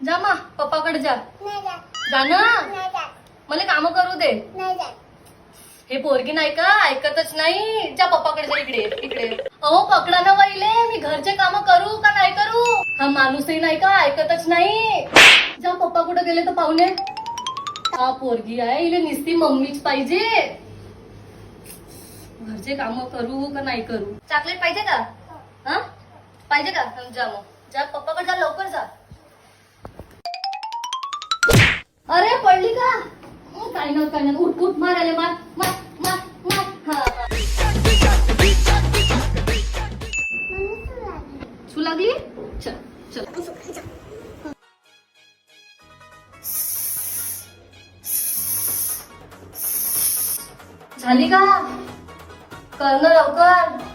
जा मा पप्पाकडे जा. नाही जात. जा ना, नाही जात. मला काम करू दे. नाही जात. हे पोरगी नाही का ऐकतच नाही. जा पप्पाकडे जा. इकडे इकडे. अहो पकडा ना वहिले, मी घरचे काम करू का नाही करू. हा माणूसही नाही का ऐकतच नाही. जा पप्पा कुठे गेले तर पाहुणे. हा पोरगी आहे, इले निस्ती मम्मीच पाहिजे. घरचे काम करू का नाही करू. चॉकलेट पाहिजे का. हा पाहिजे का. जा मग जा पप्पाकडे जा, लवकर जा. अरे पडली का. काही नव्हतं काही नव्हतं. उठ उठ मारायला मार मार मार मार. हा शू लागली. चल चल. झाली का. करणं लवकर.